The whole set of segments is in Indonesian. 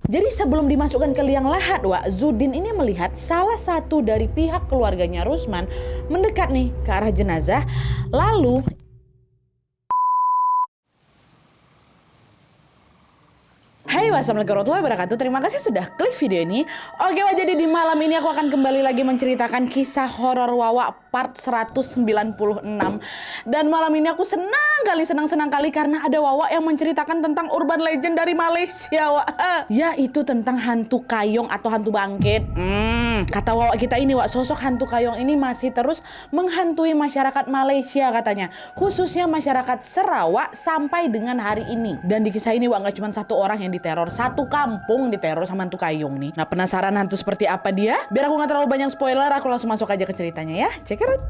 Jadi sebelum dimasukkan ke liang lahat, Wak, Zudin ini melihat salah satu dari pihak keluarganya Rusman mendekat nih ke arah jenazah. Lalu Hai, wassalamualaikum warahmatullahi wabarakatuh. Terima kasih sudah klik video ini. Oke, Wak, jadi di malam ini aku akan kembali lagi menceritakan kisah horor Wawa part 196. Dan malam ini aku senang kali karena ada Wawa yang menceritakan tentang urban legend dari Malaysia, Wak. Yaitu tentang hantu kayong atau hantu bangkit. Kata Wawa kita ini, Wak, sosok hantu kayong ini masih terus menghantui masyarakat Malaysia katanya. Khususnya masyarakat Sarawak sampai dengan hari ini. Dan di kisah ini, Wak, nggak cuma satu orang yang diteror, satu kampung diteror sama hantu kayong nih. Nah, penasaran hantu seperti apa dia? Biar aku nggak terlalu banyak spoiler, aku langsung masuk aja ke ceritanya ya. Check it out.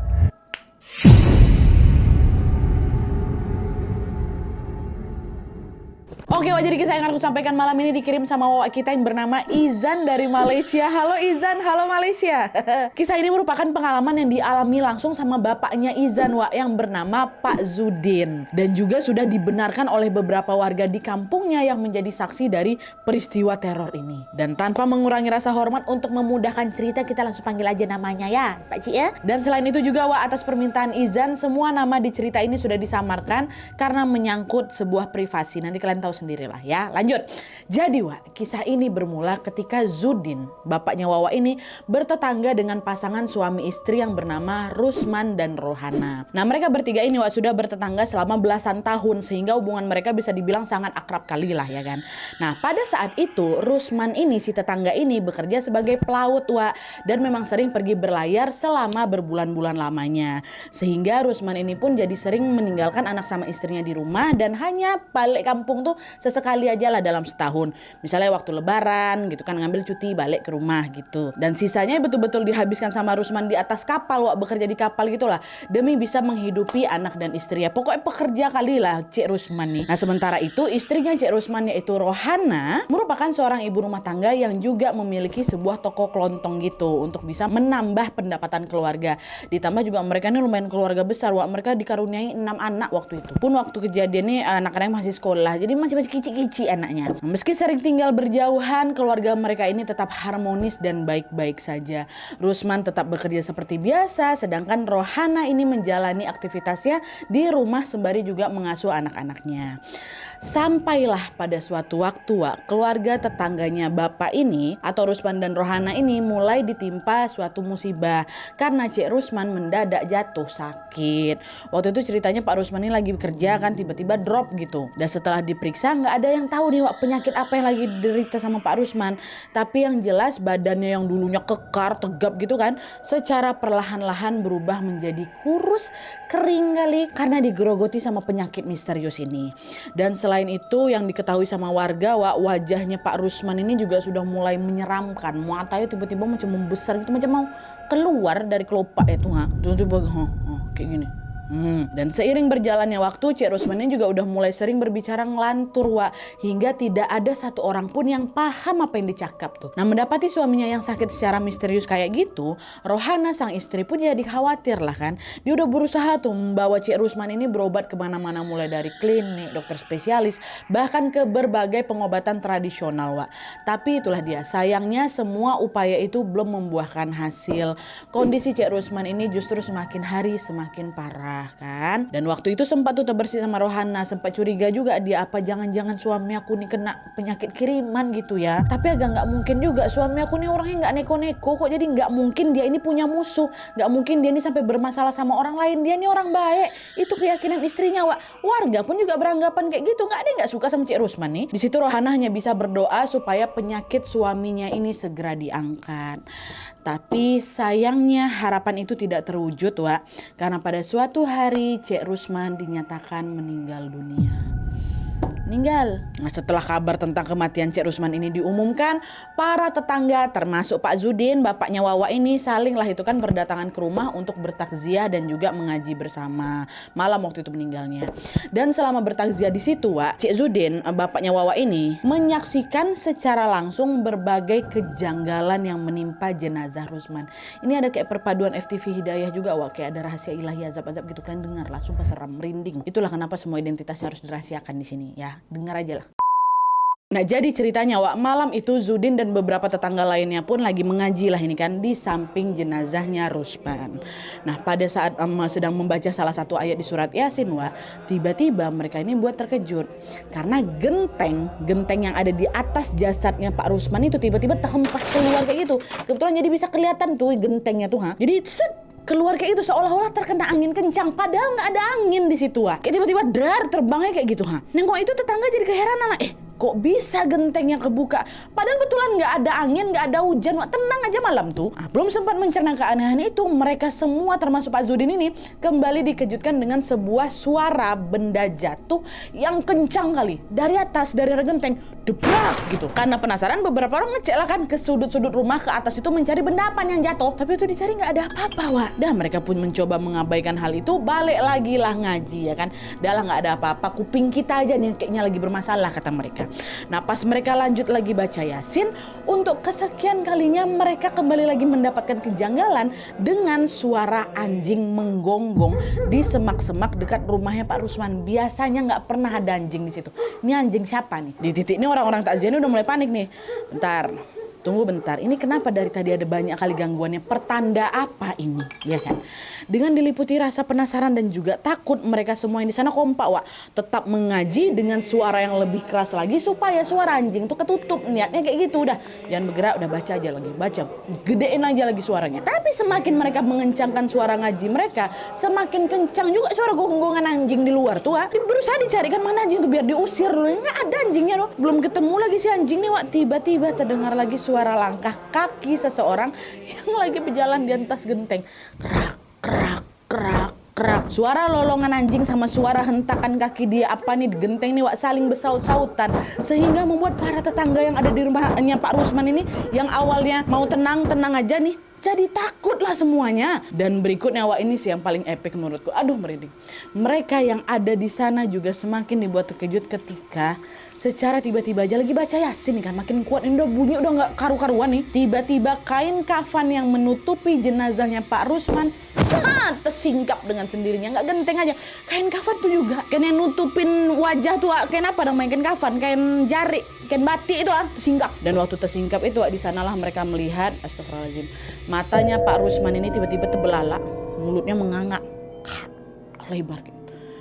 Oke, Wak, jadi kisah yang akan aku sampaikan malam ini dikirim sama Wawa kita yang bernama Izan dari Malaysia. Halo Izan, halo Malaysia. Kisah ini merupakan pengalaman yang dialami langsung sama bapaknya Izan, Wak, yang bernama Pak Zudin. Dan juga sudah dibenarkan oleh beberapa warga di kampungnya yang menjadi saksi dari peristiwa teror ini. Dan tanpa mengurangi rasa hormat untuk memudahkan cerita, kita langsung panggil aja namanya ya, Pak Cik ya. Dan selain itu juga, Wak, atas permintaan Izan, semua nama di cerita ini sudah disamarkan karena menyangkut sebuah privasi. Nanti kalian tahu sendirilah ya. Lanjut. Jadi, Wak, kisah ini bermula ketika Zudin, bapaknya Wawa ini, bertetangga dengan pasangan suami istri yang bernama Rusman dan Rohana. Nah, mereka bertiga ini, Wak, sudah bertetangga selama belasan tahun sehingga hubungan mereka bisa dibilang sangat akrab kali lah ya kan. Nah, pada saat itu Rusman ini, si tetangga ini, bekerja sebagai pelaut, Wak, dan memang sering pergi berlayar selama berbulan-bulan lamanya. Sehingga Rusman ini pun jadi sering meninggalkan anak sama istrinya di rumah dan hanya balik kampung tuh sesekali aja lah dalam setahun. Misalnya waktu lebaran gitu kan, ngambil cuti balik ke rumah gitu. Dan sisanya betul-betul dihabiskan sama Rusman di atas kapal, Wak, bekerja di kapal gitulah demi bisa menghidupi anak dan istri ya. Pokoknya pekerja kali lah Cik Rusman nih. Nah, sementara itu istrinya Cik Rusman yaitu Rohana merupakan seorang ibu rumah tangga yang juga memiliki sebuah toko kelontong gitu untuk bisa menambah pendapatan keluarga. Ditambah juga mereka ini lumayan keluarga besar, Wak. Mereka dikaruniai 6 anak waktu itu. Pun waktu kejadian ini anak-anaknya masih sekolah. Jadi masih kicik-kicik anaknya. Meski sering tinggal berjauhan, keluarga mereka ini tetap harmonis dan baik-baik saja. Rusman tetap bekerja seperti biasa, sedangkan Rohana ini menjalani aktivitasnya di rumah sembari juga mengasuh anak-anaknya. Sampailah pada suatu waktu, Wak, keluarga tetangganya bapak ini atau Rusman dan Rohana ini mulai ditimpa suatu musibah karena Cik Rusman mendadak jatuh sakit. Waktu itu ceritanya Pak Rusman ini lagi bekerja kan, tiba-tiba drop gitu. Dan setelah diperiksa nggak ada yang tahu nih, Wak, penyakit apa yang lagi diderita sama Pak Rusman. Tapi yang jelas badannya yang dulunya kekar, tegap gitu kan, secara perlahan-lahan berubah menjadi kurus, kering kali karena digerogoti sama penyakit misterius ini. Dan selain itu yang diketahui sama warga, Wak, wajahnya Pak Rusman ini juga sudah mulai menyeramkan. Matanya tiba-tiba macam membesar gitu, macam mau keluar dari kelopak itu, tiba-tiba kayak gini. Dan seiring berjalannya waktu, Cik Rusman ini juga udah mulai sering berbicara ngelantur, Wak, hingga tidak ada satu orang pun yang paham apa yang dicakap tuh. Nah, mendapati suaminya yang sakit secara misterius kayak gitu, Rohana sang istri pun jadi khawatir lah kan. Dia udah berusaha tuh membawa Cik Rusman ini berobat kemana-mana, mulai dari klinik, dokter spesialis, bahkan ke berbagai pengobatan tradisional, Wak. Tapi itulah dia, sayangnya semua upaya itu belum membuahkan hasil. Kondisi Cik Rusman ini justru semakin hari semakin parah kan. Dan waktu itu sempat tuh terbersih sama Rohana, sempat curiga juga dia, apa jangan-jangan suami aku nih kena penyakit kiriman gitu ya. Tapi agak nggak mungkin juga, suami aku nih orangnya nggak neko-neko kok, jadi nggak mungkin dia ini punya musuh, nggak mungkin dia ini sampai bermasalah sama orang lain, dia ini orang baik. Itu keyakinan istrinya, Wak. Warga pun juga beranggapan kayak gitu, nggak ada yang nggak suka sama Cik Rusman nih. Di situ Rohana hanya bisa berdoa supaya penyakit suaminya ini segera diangkat. Tapi sayangnya harapan itu tidak terwujud, Wak, karena pada suatu hari Cik Rusman dinyatakan meninggal dunia. Nah, setelah kabar tentang kematian Cik Rusman ini diumumkan, para tetangga termasuk Pak Zudin, bapaknya Wawa ini, salinglah itu kan berdatangan ke rumah untuk bertakziah dan juga mengaji bersama malam waktu itu meninggalnya. Dan selama bertakziah di situ, Wak, Cik Zudin, bapaknya Wawa ini, menyaksikan secara langsung berbagai kejanggalan yang menimpa jenazah Rusman. Ini ada kayak perpaduan FTV Hidayah juga, Wak, kayak ada rahasia ilahi azab-azab gitu. Kalian dengar lah, sumpah seram, merinding. Itulah kenapa semua identitasnya harus dirahasiakan di sini ya. Dengar aja lah. Nah jadi ceritanya Wak, malam itu Zudin dan beberapa tetangga lainnya pun lagi mengaji lah ini kan di samping jenazahnya Rusman. Nah pada saat sedang membaca salah satu ayat di surat Yasin Wak, tiba-tiba mereka ini buat terkejut. Karena genteng yang ada di atas jasadnya Pak Rusman itu tiba-tiba terhempas keluar kayak gitu. Kebetulan jadi bisa kelihatan tuh gentengnya tuh. Jadi keluar kayak itu seolah-olah terkena angin kencang, padahal nggak ada angin di situ Kayak tiba-tiba dar terbangnya kayak gitu Nengok itu tetangga jadi keheranan kok bisa gentengnya kebuka? Padahal betulan nggak ada angin, nggak ada hujan, tenang aja malam tuh. Belum sempat mencerna keanehan itu, mereka semua termasuk Pak Zudin ini kembali dikejutkan dengan sebuah suara benda jatuh yang kencang kali dari atas, dari arah genteng, debrak gitu. Karena penasaran, beberapa orang ngecek lah kan ke sudut-sudut rumah ke atas itu mencari benda apa yang jatuh. Tapi itu dicari nggak ada apa-apa Wak. Dan mereka pun mencoba mengabaikan hal itu, balik lagi lah ngaji ya kan. Dah lah nggak ada apa-apa, kuping kita aja nih kayaknya lagi bermasalah kata mereka. Nah pas mereka lanjut lagi baca Yasin, untuk kesekian kalinya mereka kembali lagi mendapatkan kejanggalan dengan suara anjing menggonggong di semak-semak dekat rumahnya Pak Rusman. Biasanya nggak pernah ada anjing di situ. Ini anjing siapa nih? Di titik ini orang-orang takziah ini udah mulai panik nih. Bentar. Tunggu bentar, ini kenapa dari tadi ada banyak kali gangguannya? Pertanda apa ini? Ya kan? Dengan diliputi rasa penasaran dan juga takut, mereka semua yang di sana kompak Wak, tetap mengaji dengan suara yang lebih keras lagi supaya suara anjing itu ketutup. Niatnya kayak gitu, udah jangan bergerak, udah baca aja lagi, baca, gedein aja lagi suaranya. Tapi semakin mereka mengencangkan suara ngaji mereka, semakin kencang juga suara gonggongan anjing di luar tuh Wak. Berusaha dicarikan mana anjing tuh biar diusir dulu. Nggak ada anjingnya loh, belum ketemu lagi si anjing nih Wak. Tiba-tiba terdengar lagi suara langkah kaki seseorang yang lagi berjalan di atas genteng. Kerak, kerak, kerak, kerak. Suara lolongan anjing sama suara hentakan kaki dia apa nih di genteng nih Wak saling bersaut-sautan. Sehingga membuat para tetangga yang ada di rumahnya Pak Rusman ini yang awalnya mau tenang-tenang aja nih, jadi takut lah semuanya. Dan berikutnya Wak, ini sih yang paling epic menurutku. Aduh merinding. Mereka yang ada di sana juga semakin dibuat terkejut ketika secara tiba-tiba aja lagi baca Yasin nih kan, makin kuat ini udah bunyi udah nggak karu-karuan nih. Tiba-tiba kain kafan yang menutupi jenazahnya Pak Rusman tersingkap dengan sendirinya, nggak genteng aja. Kain kafan tuh juga kan yang nutupin wajah tuh kain apa dong, main kain kafan, kain jari, kain batik itu tersingkap. Dan waktu tersingkap itu di sanalah mereka melihat, astagfirullahaladzim, matanya Pak Rusman ini tiba-tiba terbelalak, mulutnya menganga lebar gitu.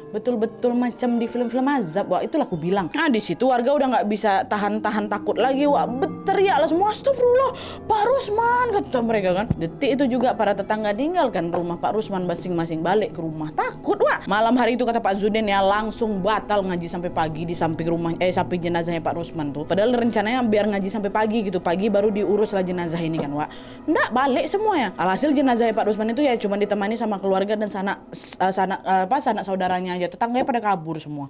Betul-betul macam di film-film azab Wak, itulah aku bilang. Nah di situ warga udah nggak bisa tahan takut lagi Wak, berteriak lah semua, astagfirullah Pak Rusman kata mereka kan. Detik itu juga para tetangga tinggalkan rumah Pak Rusman masing-masing balik ke rumah takut Wak. Malam hari itu kata Pak Zudin ya langsung batal ngaji sampai pagi di samping rumah samping jenazahnya Pak Rusman tuh. Padahal rencananya biar ngaji sampai pagi gitu, pagi baru diurus lah jenazah ini kan Wak. Nggak balik semuanya. Alhasil jenazahnya Pak Rusman itu ya cuma ditemani sama keluarga dan sanak saudaranya aja, tetangganya pada kabur semua.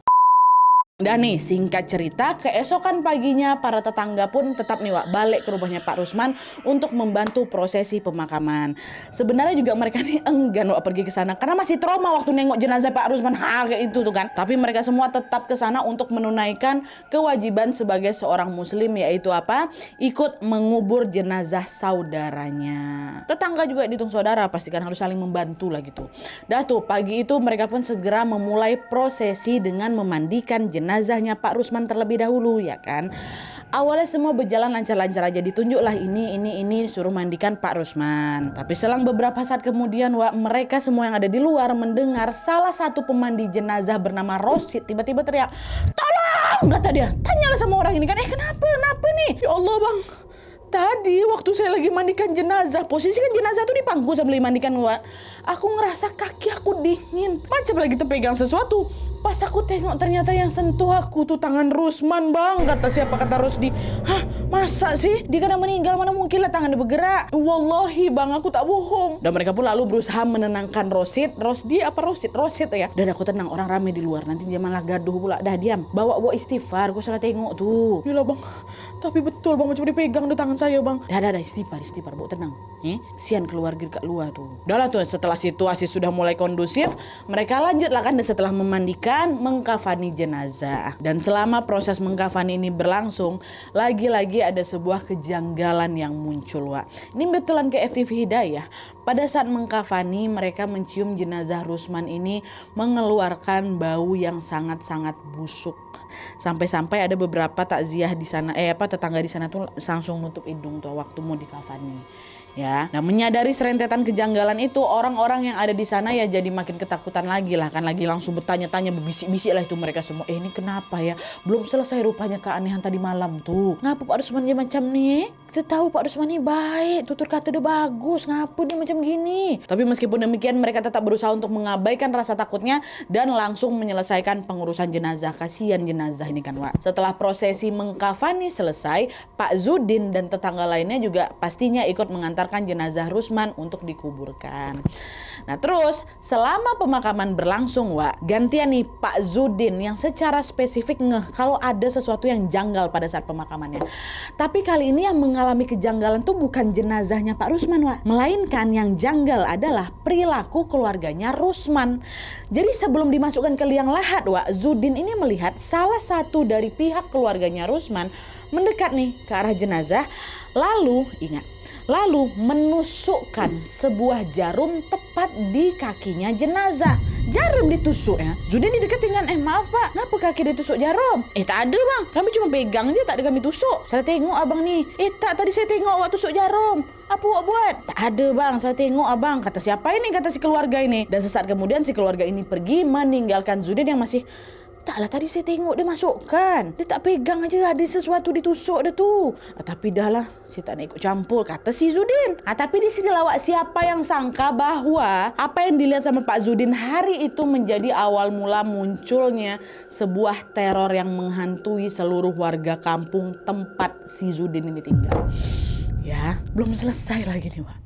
Dan nih singkat cerita, keesokan paginya para tetangga pun tetap nih Wak balik ke rumahnya Pak Rusman untuk membantu prosesi pemakaman. Sebenarnya juga mereka nih enggan Wak pergi ke sana karena masih trauma waktu nengok jenazah Pak Rusman kayak itu tuh kan. Tapi mereka semua tetap ke sana untuk menunaikan kewajiban sebagai seorang muslim, yaitu apa? Ikut mengubur jenazah saudaranya. Tetangga juga dihitung saudara, pastikan harus saling membantu lah gitu. Dah tuh pagi itu mereka pun segera memulai prosesi dengan memandikan jenazahnya Pak Rusman terlebih dahulu ya kan. Awalnya semua berjalan lancar-lancar aja, ditunjuklah ini suruh mandikan Pak Rusman. Tapi selang beberapa saat kemudian Wak, mereka semua yang ada di luar mendengar salah satu pemandi jenazah bernama Rosid tiba-tiba teriak, "Tolong!" kata dia. Tanyalah sama orang ini kan, kenapa nih? Ya Allah Bang, tadi waktu saya lagi mandikan jenazah, posisi kan jenazah tuh di pangku sambil dimandikan Wak, aku ngerasa kaki aku dingin, macam lagi terpegang sesuatu. Pas aku tengok ternyata yang sentuh aku tuh tangan Rusman Bang. Kata siapa, kata Rusdi. Hah masa sih? Dia kan meninggal, mana mungkin lah tangannya bergerak. Wallahi Bang aku tak bohong. Dan mereka pun lalu berusaha menenangkan Rosid ya. Dan aku tenang, orang rame di luar, nanti dia malah gaduh pula. Dah diam, bawa istighfar, aku salah tengok tuh. Yalah Bang, tapi betul Bang macam dipegang di tangan saya Bang. Dah istighfar, bawa tenang. Kesian keluarga dekat luar tuh. Udah lah tuh, setelah situasi sudah mulai kondusif, mereka lanjut lah kan. Dan setelah memandikan, mengkafani jenazah. Dan selama proses mengkafani ini berlangsung, lagi-lagi ada sebuah kejanggalan yang muncul Wak. Ini betulan ke FTV Hidayah. Pada saat mengkafani, mereka mencium jenazah Rusman ini mengeluarkan bau yang sangat-sangat busuk. Sampai-sampai ada beberapa takziah di sana, tetangga di sana tuh langsung nutup hidung tuh waktu mau dikafani. Ya, nah menyadari serentetan kejanggalan itu, orang-orang yang ada di sana ya jadi makin ketakutan lagi lah kan, lagi langsung bertanya-tanya, berbisik-bisik lah itu mereka semua. Ini kenapa ya? Belum selesai rupanya keanehan tadi malam tuh. Ngapa Pak Rusman dia macam nih? Kita tahu Pak Rusman ini baik, tutur kata dia bagus, ngapa dia macam gini? Tapi meskipun demikian mereka tetap berusaha untuk mengabaikan rasa takutnya dan langsung menyelesaikan pengurusan jenazah. Kasihan jenazah ini kan, Wak. Setelah prosesi mengkafani selesai, Pak Zudin dan tetangga lainnya juga pastinya ikut mengantarkan jenazah Rusman untuk dikuburkan. Nah terus selama pemakaman berlangsung, Wak, gantian nih Pak Zudin yang secara spesifik ngeh kalau ada sesuatu yang janggal pada saat pemakamannya. Tapi kali ini yang mengalami kejanggalan tuh bukan jenazahnya Pak Rusman, Wak, melainkan yang janggal adalah perilaku keluarganya Rusman. Jadi sebelum dimasukkan ke liang lahat, Wak, Zudin ini melihat salah satu dari pihak keluarganya Rusman mendekat nih ke arah jenazah, lalu menusukkan sebuah jarum tepat di kakinya jenazah. Jarum ditusuk ya. Zudin dideketin kan, maaf Pak, ngapa kaki ditusuk jarum? Tak ada bang, kami cuma pegang aja, tak ada kami tusuk. Saya tengok abang nih. Tak, tadi saya tengok awak tusuk jarum. Apa awak buat? Tak ada bang, saya tengok abang. Kata siapa ini? Kata si keluarga ini. Dan sesaat kemudian si keluarga ini pergi meninggalkan Zudin yang masih, taklah tadi saya tengok dia masukkan. Dia tak pegang aja, ada sesuatu ditusuk dia tu. Tapi dah lah, saya tak nak ikut campur, kata si Zudin. Tapi di sini lawak, siapa yang sangka bahwa apa yang dilihat sama Pak Zudin hari itu menjadi awal mula munculnya sebuah teror yang menghantui seluruh warga kampung tempat si Zudin ini tinggal. Ya, belum selesai lagi nih, Wak.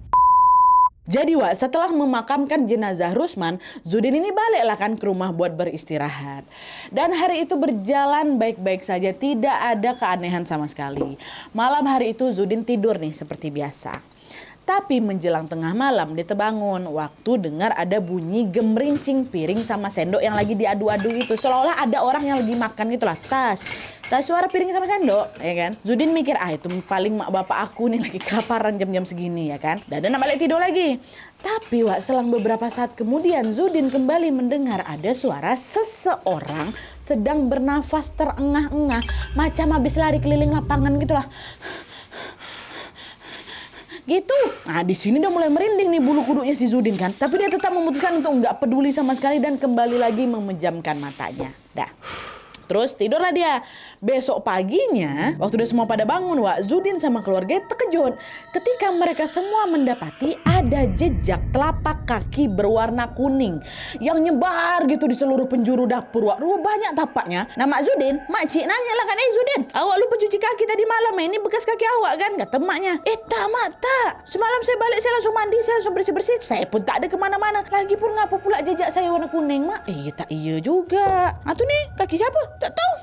Jadi Wak, setelah memakamkan jenazah Rusman, Zudin ini baliklah kan ke rumah buat beristirahat. Dan hari itu berjalan baik-baik saja, tidak ada keanehan sama sekali. Malam hari itu Zudin tidur nih seperti biasa. Tapi menjelang tengah malam dia terbangun waktu dengar ada bunyi gemerincing piring sama sendok yang lagi diadu-adu itu. Seolah-olah ada orang yang lagi makan gitu lah. Tas suara piring sama sendok, ya kan? Zudin mikir, itu paling mak bapak aku nih lagi kelaparan jam-jam segini, ya kan? Dan nak balik tidur lagi. Tapi Wak, selang beberapa saat kemudian Zudin kembali mendengar ada suara seseorang sedang bernafas terengah-engah, macam habis lari keliling lapangan gitulah. Gitu. Nah di sini udah mulai merinding nih bulu kuduknya si Zudin kan. Tapi dia tetap memutuskan untuk nggak peduli sama sekali dan kembali lagi memejamkan matanya. Dah. Terus tidurlah dia. Besok paginya, waktu udah semua pada bangun, Wak, Zudin sama keluarga terkejut ketika mereka semua mendapati ada jejak telapak kaki berwarna kuning yang nyebar gitu di seluruh penjuru dapur, Wak. Banyak tapaknya. Nah Mak Zudin, makcik nanya lah kan, Zudin, awak lupa cuci kaki tadi malam, ini bekas kaki awak kan? Kata maknya, tak mak, tak. Semalam saya balik, saya langsung mandi, saya langsung bersih-bersih. Saya pun tak ada kemana-mana. Lagipun ngapa pula jejak saya warna kuning, Mak? Tak iya juga. Tuh nih, kaki siapa? Tak tahu.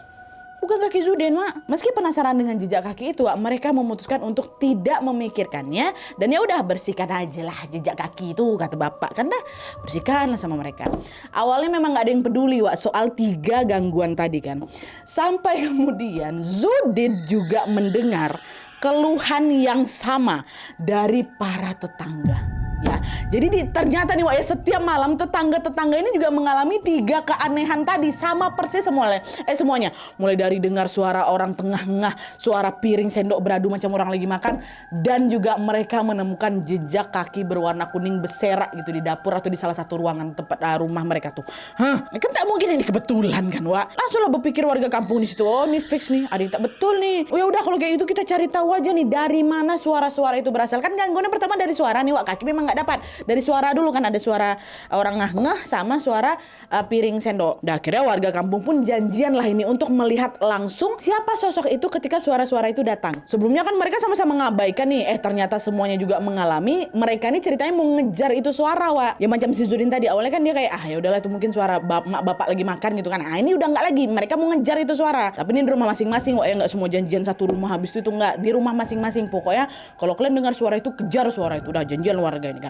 Bukan kaki Zudin, Mak. Meski penasaran dengan jejak kaki itu, Wak, mereka memutuskan untuk tidak memikirkannya dan ya udah bersihkan aja lah jejak kaki itu, kata bapak kan, dah bersihkan lah sama mereka. Awalnya memang nggak ada yang peduli, Wak, soal 3 gangguan tadi kan. Sampai kemudian Zudin juga mendengar keluhan yang sama dari para tetangga. Ya, jadi ternyata nih Wak, ya, setiap malam tetangga-tetangga ini juga mengalami 3 keanehan tadi sama persis semuanya. Mulai dari dengar suara orang tengah-ngah, suara piring sendok beradu macam orang lagi makan, dan juga mereka menemukan jejak kaki berwarna kuning berserak gitu di dapur atau di salah satu ruangan tempat rumah mereka tuh. Kan tak mungkin ini kebetulan kan, Wak. Langsunglah berpikir warga kampung di situ, ini fix nih, ada yang tak betul nih. Oh ya udah kalau kayak gitu kita cari tahu aja nih dari mana suara-suara itu berasal. Kan gangguannya pertama dari suara nih, Wak, kaki memang nggak dapat. Dari suara dulu kan, ada suara orang ngah-ngah sama suara piring sendok. Dah akhirnya warga kampung pun janjian lah ini untuk melihat langsung siapa sosok itu ketika suara-suara itu datang. Sebelumnya kan mereka sama-sama ngabaikan nih, ternyata semuanya juga mengalami. Mereka nih ceritanya mau ngejar itu suara, Wak. Ya macam si Zudin tadi, awalnya kan dia kayak ya udahlah itu mungkin suara mak bapak lagi makan gitu kan. Ini udah nggak lagi, mereka mau ngejar itu suara. Tapi ini di rumah masing-masing, Wak, ya nggak semua janjian satu rumah habis itu nggak, di rumah masing-masing. Pokoknya kalau kalian dengar suara itu, kejar suara itu, udah janjian warga ini kan.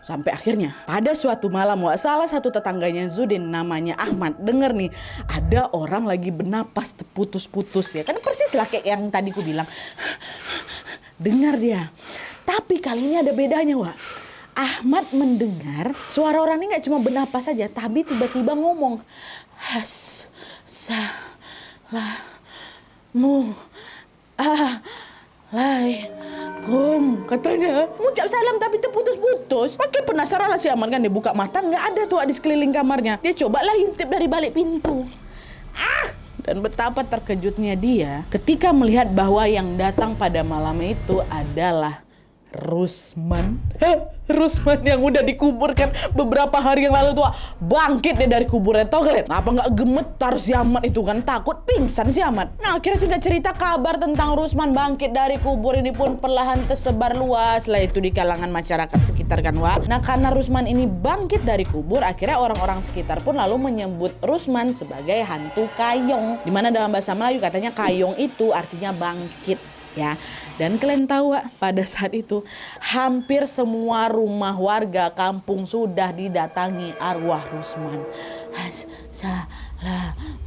Sampai akhirnya pada suatu malam, Wak, salah satu tetangganya Zudin namanya Ahmad denger nih ada orang lagi bernapas terputus-putus, ya kan persis lah kayak yang tadi ku bilang. Dengar dia. Tapi kali ini ada bedanya, Wak. Ahmad mendengar suara orang ini gak cuma bernapas saja, tapi tiba-tiba ngomong, Mu Alaikum, katanya ngucap salam tapi terputus-putus. Makin penasaran lah si Ahmad kan, dia buka mata nggak ada tuh di sekeliling kamarnya. Dia cobalah intip dari balik pintu. Dan betapa terkejutnya dia ketika melihat bahwa yang datang pada malam itu adalah Rusman. Rusman yang udah dikuburkan beberapa hari yang lalu tuh bangkit deh dari kuburnya. Tau kalian apa nggak gemetar si Ahmad itu kan, takut pingsan si Ahmad. Nah akhirnya singkat cerita kabar tentang Rusman bangkit dari kubur ini pun perlahan tersebar luas lah itu di kalangan masyarakat sekitar kan Wak. Nah karena Rusman ini bangkit dari kubur, akhirnya orang-orang sekitar pun lalu menyebut Rusman sebagai hantu kayong, dimana dalam bahasa Melayu katanya kayong itu artinya bangkit ya. Dan kalian tahu Wak, pada saat itu hampir semua rumah warga kampung sudah didatangi arwah Rusman.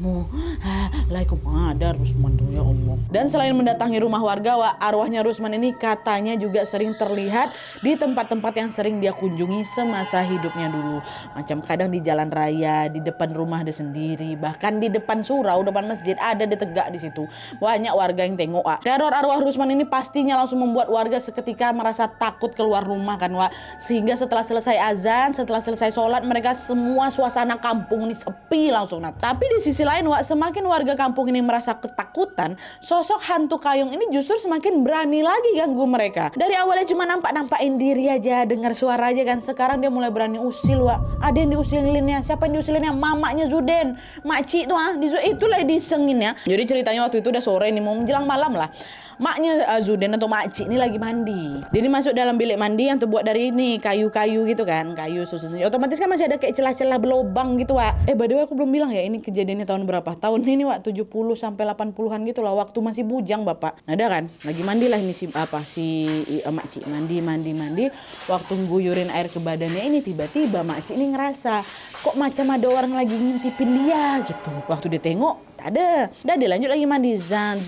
Assalamualaikum, ada Rusman tuh ya Allah. Dan selain mendatangi rumah warga Wak, arwahnya Rusman ini katanya juga sering terlihat di tempat-tempat yang sering dia kunjungi semasa hidupnya dulu. Macam kadang di jalan raya, di depan rumah dia sendiri, bahkan di depan surau, depan masjid ada dia tegak di situ. Banyak warga yang tengok Wak. Teror arwah Rusman ini pastinya langsung membuat warga seketika merasa takut keluar rumah kan Wak. Sehingga setelah selesai azan, setelah selesai sholat, mereka semua suasana kampung ini sepi langsung. Nah, tapi di sisi lain Wak, semakin warga kampung ini merasa ketakutan, sosok hantu kayong ini justru semakin berani lagi ganggu mereka. Dari awalnya cuma nampak-nampakin diri aja, dengar suara aja kan, sekarang dia mulai berani usil Wak. Ada yang diusilinnya, siapa yang diusilinnya? Mamanya Zuden, makcik tuh itulah disengin ya. Jadi ceritanya waktu itu udah sore nih, mau menjelang malam lah. Maknya Zuden atau makcik ini lagi mandi. Dia ini masuk dalam bilik mandi yang terbuat dari ini kayu-kayu gitu kan, kayu susun. Otomatis kan masih ada kayak celah-celah berlobang gitu Wak. By the way aku belum bilang ya, ini kejadiannya tahun berapa? Tahun ini Wak, 70 sampai 80-an gitu lah, waktu masih bujang Bapak. Ada kan? Lagi mandilah ini si makcik mandi. Waktu guyurin air ke badannya ini tiba-tiba makcik ini ngerasa kok macam ada orang lagi ngintipin dia gitu. Waktu dia tengok tak ada. Dah dia lanjut lagi mandi zat.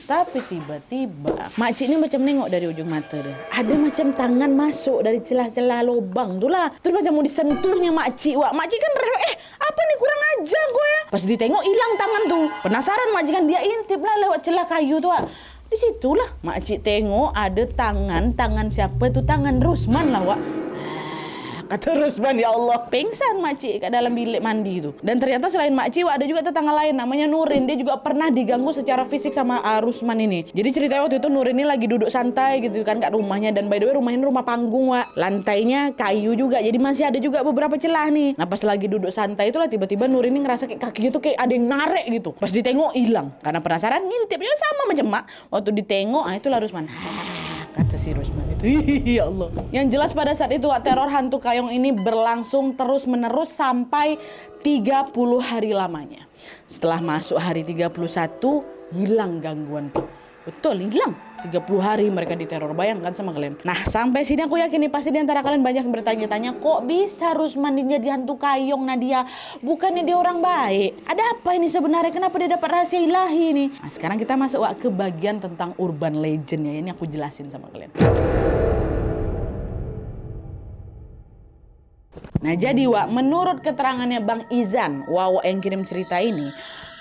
Tapi tiba-tiba makcik ini macam nengok dari ujung mata dia. Ada macam tangan masuk dari celah-celah lubang tu lah. Terus macam mau disentuhnya makcik Wak. Makcik kan apa nih, kurang ajar kau ya. Pas ditengok hilang tangan tu. Penasaran makcik kan, dia intip lah lewat celah kayu tu Wak. Di situlah makcik tengok ada tangan siapa tu, tangan Rusman lah Wak. Kata Rusman, ya Allah, pingsan makcik kat dalam bilik mandi itu. Dan ternyata selain makcik ada juga tetangga lain namanya Nurin. Dia juga pernah diganggu secara fisik sama Rusman ini. Jadi ceritanya waktu itu Nurin ini lagi duduk santai gitu kan kat rumahnya. Dan by the way rumah ini rumah panggung Wak. Lantainya kayu juga, jadi masih ada juga beberapa celah nih. Nah pas lagi duduk santai itulah tiba-tiba Nurin ini ngerasa kayak kakinya tuh kayak ada yang narik gitu. Pas ditengok hilang. Karena penasaran ngintip juga sama macam mak. Waktu ditengok itulah Rusman. Kata si Rusman itu, ya Allah. Yang jelas pada saat itu teror hantu kayong ini berlangsung terus-menerus sampai 30 hari lamanya. Setelah masuk hari 31, hilang gangguan tuh. Betul, hilang. 30 hari mereka diteror, bayangkan sama kalian. Nah sampai sini aku yakin nih pasti di antara kalian banyak yang bertanya-tanya, kok bisa Rusman jadi hantu kayong Nadia? Bukannya dia orang baik? Ada apa ini sebenarnya? Kenapa dia dapat rahasia ilahi nih? Nah sekarang kita masuk ke bagian tentang urban legend ya. Ini aku jelasin sama kalian. Nah jadi Wak, menurut keterangannya Bang Izan, yang kirim cerita ini,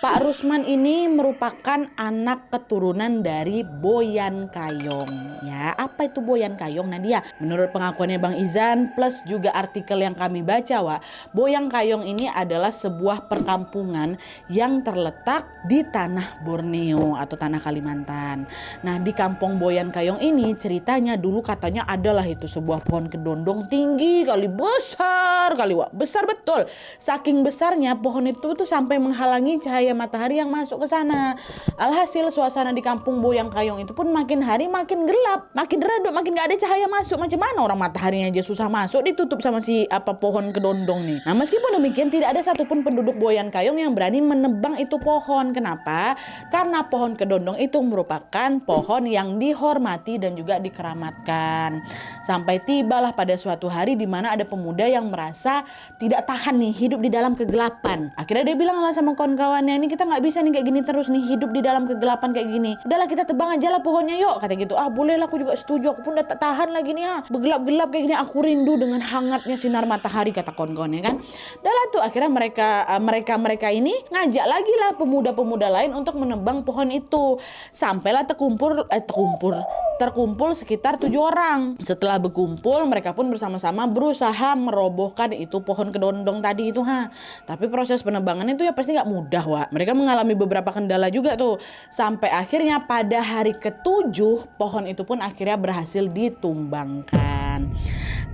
Pak Rusman ini merupakan anak keturunan dari Boyan Kayong. Ya, apa itu Boyan Kayong Nadia? Menurut pengakuannya Bang Izan plus juga artikel yang kami baca Wak, Boyan Kayong ini adalah sebuah perkampungan yang terletak di tanah Borneo atau tanah Kalimantan. Nah di kampung Boyan Kayong ini ceritanya dulu katanya adalah itu sebuah pohon kedondong tinggi kali, besar kali Wak, besar betul. Saking besarnya pohon itu tuh sampai menghalangi cahaya matahari yang masuk ke sana. Alhasil suasana di kampung Boyan Kayong itu pun makin hari makin gelap, makin redup, makin gak ada cahaya masuk. Macam mana orang mataharinya aja susah masuk, ditutup sama si pohon kedondong nih. Nah meskipun demikian tidak ada satupun penduduk Boyan Kayong yang berani menebang itu pohon. Kenapa? Karena pohon kedondong itu merupakan pohon yang dihormati dan juga dikeramatkan. Sampai tibalah pada suatu hari di mana ada pemuda yang merasa tidak tahan nih hidup di dalam kegelapan. Akhirnya dia bilang lah sama kawan-kawannya, dunia ini kita nggak bisa nih kayak gini terus nih, hidup di dalam kegelapan kayak gini. Udahlah kita tebang aja lah pohonnya yuk, kata gitu. Ah boleh lah, aku juga setuju, aku pun udah tak tahan lagi nih bergelap-gelap kayak gini, aku rindu dengan hangatnya sinar matahari, kata kawan-kawannya kan. Udahlah tuh akhirnya mereka ini ngajak lagi lah pemuda-pemuda lain untuk menebang pohon itu. Sampailah terkumpul sekitar 7 orang. Setelah berkumpul, mereka pun bersama-sama berusaha merobohkan itu pohon kedondong tadi itu Tapi proses penebangan itu ya pasti nggak mudah, Wak. Mereka mengalami beberapa kendala juga tuh. Sampai akhirnya pada hari ke-7 pohon itu pun akhirnya berhasil ditumbangkan.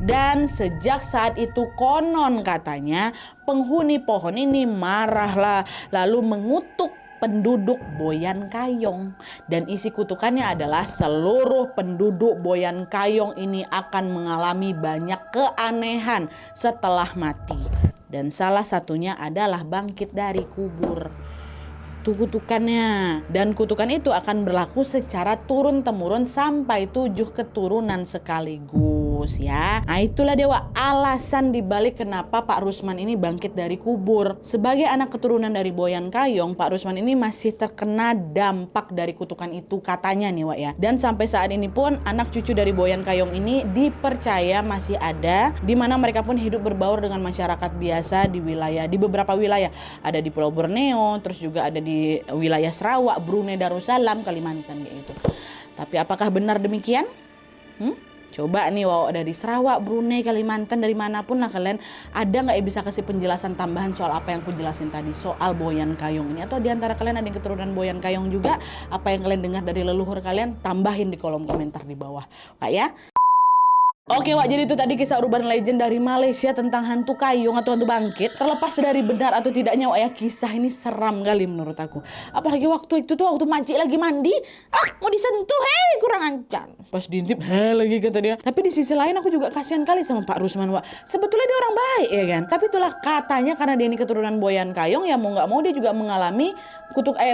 Dan sejak saat itu konon katanya penghuni pohon ini marahlah, lalu mengutuk penduduk Boyan Kayong. Dan isi kutukannya adalah seluruh penduduk Boyan Kayong ini akan mengalami banyak keanehan setelah mati. Dan salah satunya adalah bangkit dari kubur. Itu kutukannya. Dan kutukan itu akan berlaku secara turun-temurun sampai 7 keturunan sekaligus ya. Nah itulah dewa alasan dibalik kenapa Pak Rusman ini bangkit dari kubur. Sebagai anak keturunan dari Boyan Kayong, Pak Rusman ini masih terkena dampak dari kutukan itu katanya nih Wak ya. Dan sampai saat ini pun anak cucu dari Boyan Kayong ini dipercaya masih ada, di mana mereka pun hidup berbaur dengan masyarakat biasa di beberapa wilayah. Ada di Pulau Borneo, terus juga ada di wilayah Sarawak, Brunei Darussalam, Kalimantan kayak gitu. Tapi apakah benar demikian? Coba nih wow, dari Sarawak, Brunei, Kalimantan, dari manapun lah kalian, ada nggak ya bisa kasih penjelasan tambahan soal apa yang aku jelasin tadi soal Boyan Kayong ini? Atau diantara kalian ada yang keturunan Boyan Kayong juga? Apa yang kalian dengar dari leluhur kalian? Tambahin di kolom komentar di bawah, Pak ya. Oke Wak, jadi itu tadi kisah urban legend dari Malaysia tentang hantu kayung atau hantu bangkit. Terlepas dari benar atau tidaknya Wak ya, kisah ini seram kali menurut aku. Apalagi waktu itu tuh waktu makcik lagi mandi, mau disentuh, kurang ajar. Pas diintip, lagi kata dia. Tapi di sisi lain aku juga kasihan kali sama Pak Rusman Wak. Sebetulnya dia orang baik ya kan. Tapi itulah katanya karena dia ini keturunan Boyan Kayong, ya mau nggak mau dia juga mengalami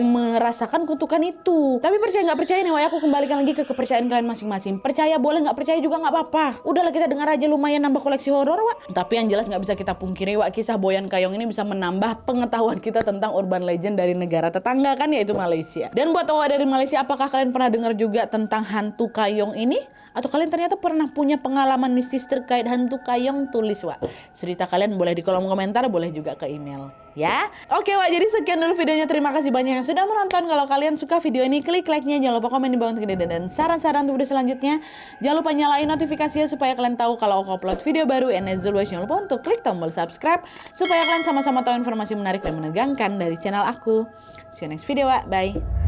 merasakan kutukan itu. Tapi percaya nggak percaya nih Wak, aku kembalikan lagi ke kepercayaan kalian masing-masing. Percaya boleh, nggak percaya juga nggak apa-apa. Udahlah kita dengar aja, lumayan nambah koleksi horor Wak. Tapi yang jelas nggak bisa kita pungkiri Wak, kisah Boyan Kayong ini bisa menambah pengetahuan kita tentang urban legend dari negara tetangga kan, yaitu Malaysia. Dan buat Wak dari Malaysia, apakah kalian pernah dengar juga tentang hantu kayong ini? Atau kalian ternyata pernah punya pengalaman mistis terkait hantu kayong? Tulis Wak cerita kalian, boleh di kolom komentar, boleh juga ke email ya. Oke Wak, jadi sekian dulu videonya. Terima kasih banyak yang sudah menonton. Kalau kalian suka video ini, klik like-nya, jangan lupa komen di bawah untuk ide dan saran-saran untuk video selanjutnya. Jangan lupa nyalain notifikasinya supaya kalian tahu kalau aku upload video baru. And as always, jangan lupa untuk klik tombol subscribe supaya kalian sama-sama tahu informasi menarik dan menegangkan dari channel aku. See you next video Wak, bye.